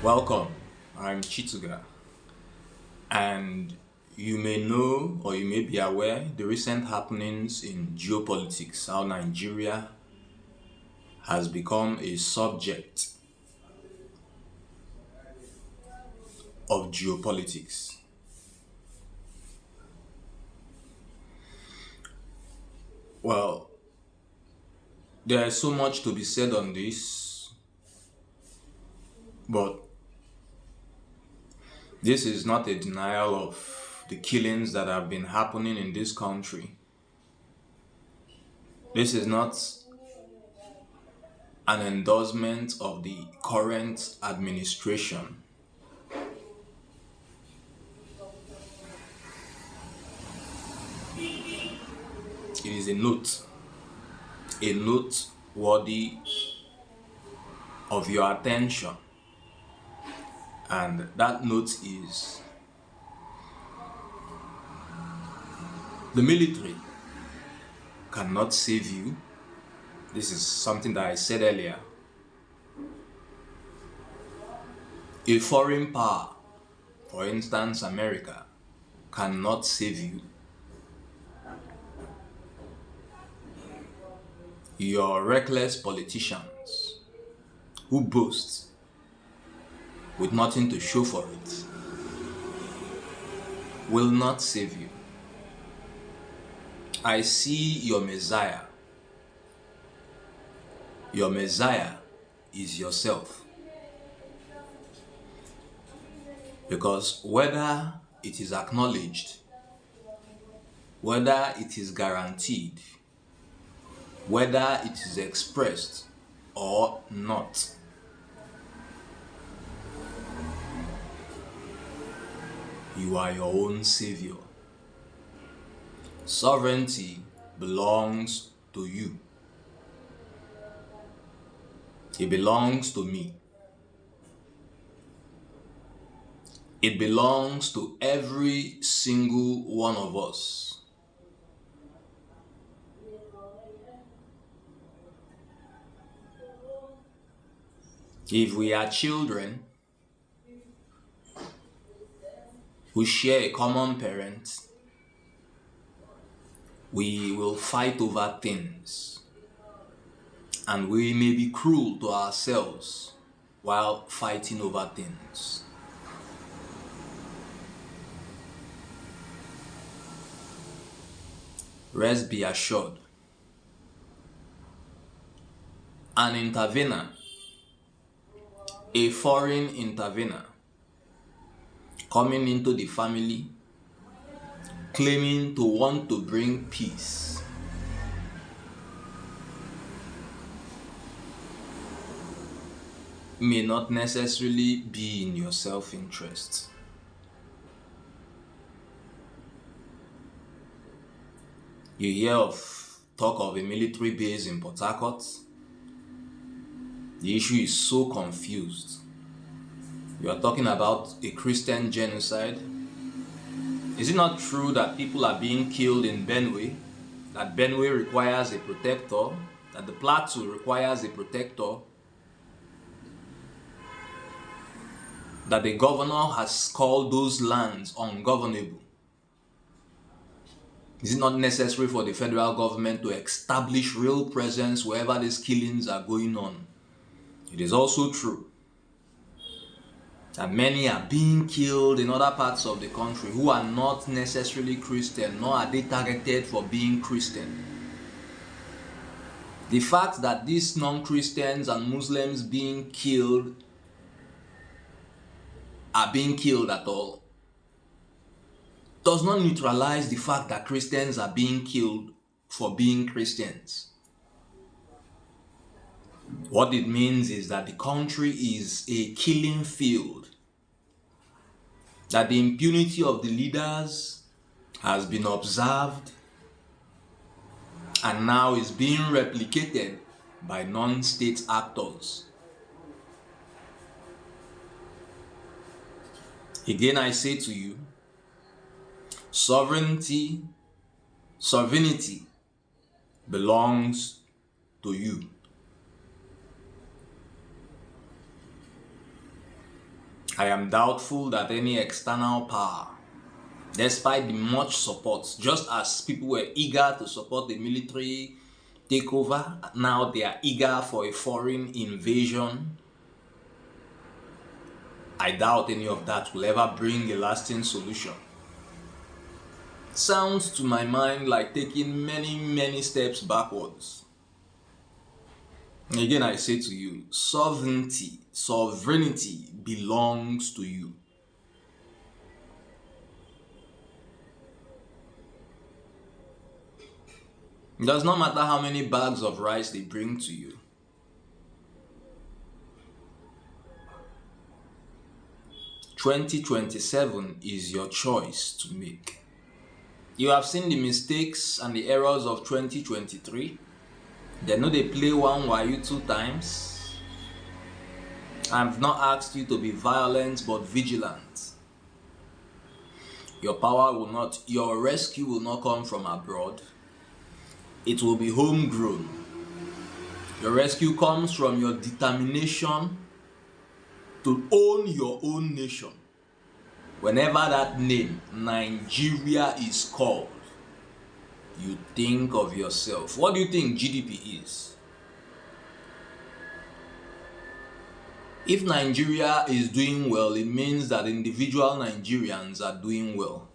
Welcome, I'm Chituga, and you may know or you may be aware the recent happenings in geopolitics, how Nigeria has become a subject of geopolitics. Well, there is so much to be said on this, but this is not a denial of the killings that have been happening in this country. This is not an endorsement of the current administration. It is a note worthy of your attention. And that note is the military cannot save you. This is something that I said earlier. A foreign power, for instance, America, cannot save you. Your reckless politicians who boast with nothing to show for it will not save you. I see your Messiah. Your Messiah is yourself. Because whether it is acknowledged, whether it is guaranteed, whether it is expressed or not, you are your own savior. Sovereignty belongs to you. It belongs to me. It belongs to every single one of us. If we are children who share a common parent, we will fight over things, and we may be cruel to ourselves while fighting over things. Rest be assured, an intervener, a foreign intervener coming into the family, claiming to want to bring peace, may not necessarily be in your self-interest. You hear of talk of a military base in Port Harcourt. The issue is so confused. You are talking about a Christian genocide. Is it not true that people are being killed in Benue? That Benue requires a protector? That the Plateau requires a protector? That the governor has called those lands ungovernable? Is it not necessary for the federal government to establish real presence wherever these killings are going on? It is also true that many are being killed in other parts of the country who are not necessarily Christian, nor are they targeted for being Christian. The fact that these non-Christians and Muslims are being killed at all does not neutralize the fact that Christians are being killed for being Christians. What it means is that the country is a killing field, that the impunity of the leaders has been observed and now is being replicated by non-state actors. Again, I say to you, sovereignty belongs to you. I am doubtful that any external power, despite the much support, just as people were eager to support the military takeover, now they are eager for a foreign invasion. I doubt any of that will ever bring a lasting solution. Sounds to my mind like taking many steps backwards. And again, I say to you, sovereignty belongs to you. It does not matter how many bags of rice they bring to you. "2027 is your choice to make. You have seen the mistakes and the errors of 2023. They know they play one while you 2 times. I've not asked you to be violent but vigilant. Your rescue will not come from abroad. It will be homegrown. Your rescue comes from your determination to own your own nation. Whenever that name, Nigeria, is called, you think of yourself. What do you think GDP is? If Nigeria is doing well, it means that individual Nigerians are doing well.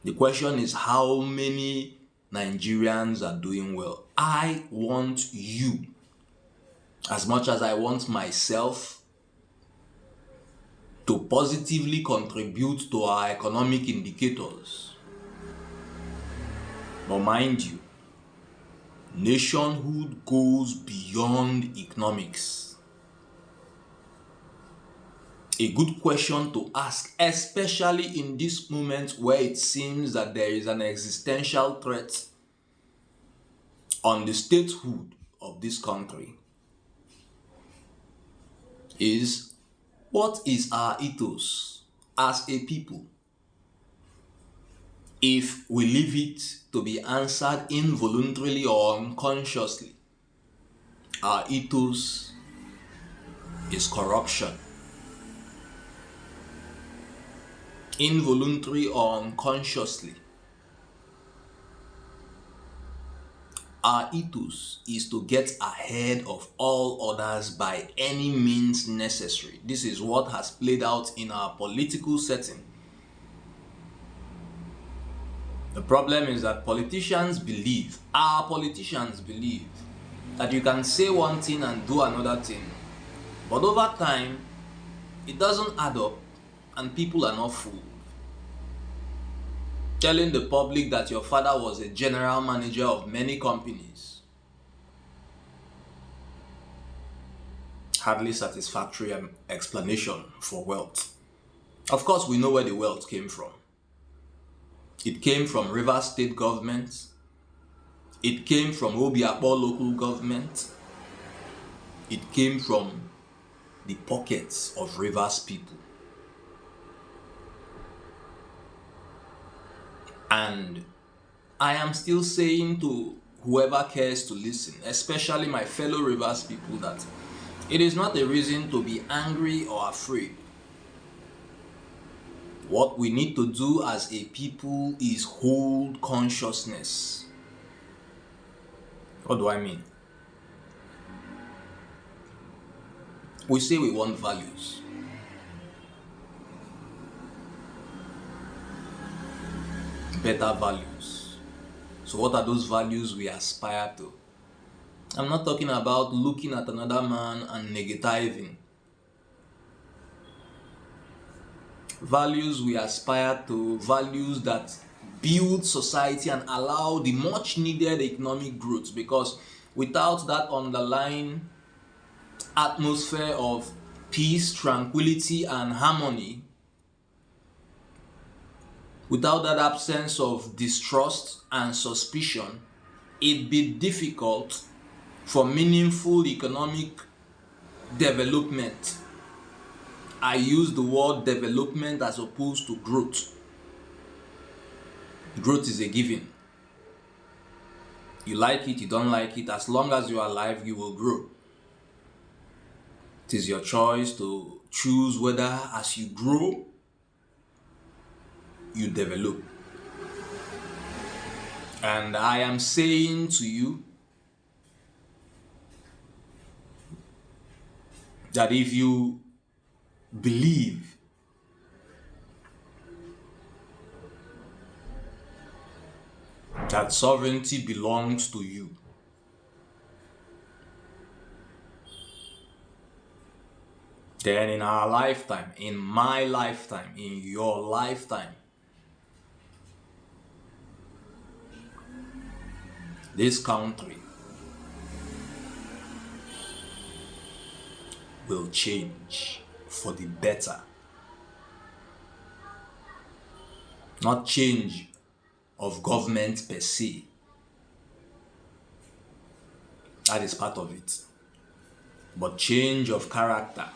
The question is, how many Nigerians are doing well? I want you, as much as I want myself, to positively contribute to our economic indicators. But mind you, nationhood goes beyond economics. A good question to ask, especially in this moment where it seems that there is an existential threat on the statehood of this country, is what is our ethos as a people? If we leave it to be answered involuntarily or unconsciously, our ethos is corruption. Involuntary or unconsciously, our ethos is to get ahead of all others by any means necessary. This is what has played out in our political setting. The problem is that our politicians believe that you can say one thing and do another thing. But over time, it doesn't add up and people are not fooled. Telling the public that your father was a general manager of many companies, hardly satisfactory explanation for wealth. Of course, we know where the wealth came from. It came from Rivers State government. It came from Obiakpo local government. It came from the pockets of Rivers people. And I am still saying to whoever cares to listen, especially my fellow Rivers people, that it is not a reason to be angry or afraid. What we need to do as a people is hold consciousness. What do I mean? We say we want values. Better values. So what are those values we aspire to? I'm not talking about looking at another man and negativing. Values we aspire to, values that build society and allow the much needed economic growth, because without that underlying atmosphere of peace, tranquility and harmony, without that absence of distrust and suspicion, it'd be difficult for meaningful economic development. I use the word development as opposed to growth. Growth is a given. You like it, you don't like it, as long as you are alive, you will grow. It is your choice to choose whether as you grow, you develop. And I am saying to you that if you believe that sovereignty belongs to you, then in our lifetime, in my lifetime, in your lifetime, this country will change for the better. Not change of government per se. That is part of it. But change of character,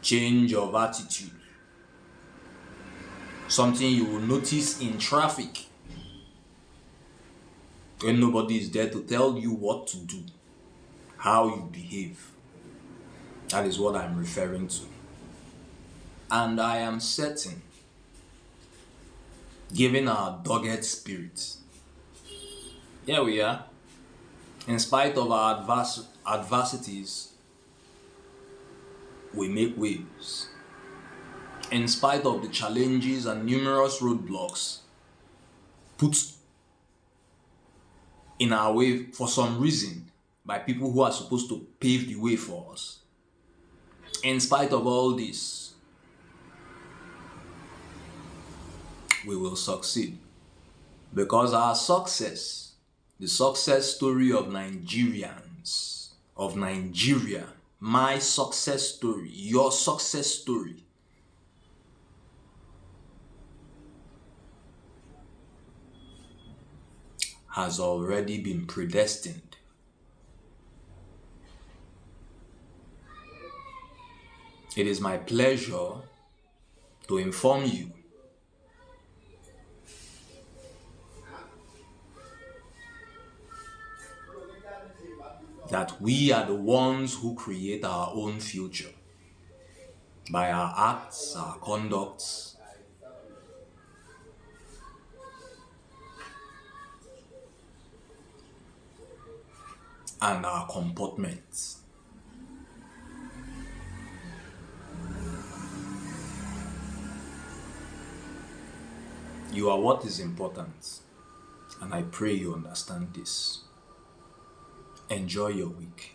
change of attitude. Something you will notice in traffic when nobody is there to tell you what to do, how you behave. That is what I'm referring to. And I am certain, given our dogged spirit, here we are, in spite of our adversities, we make waves. In spite of the challenges and numerous roadblocks put in our way for some reason by people who are supposed to pave the way for us. In spite of all this, we will succeed. Because our success, the success story of Nigerians, of Nigeria, my success story, your success story, has already been predestined. It is my pleasure to inform you that we are the ones who create our own future by our acts, our conducts, and our comportments. You are what is important, and I pray you understand this. Enjoy your week.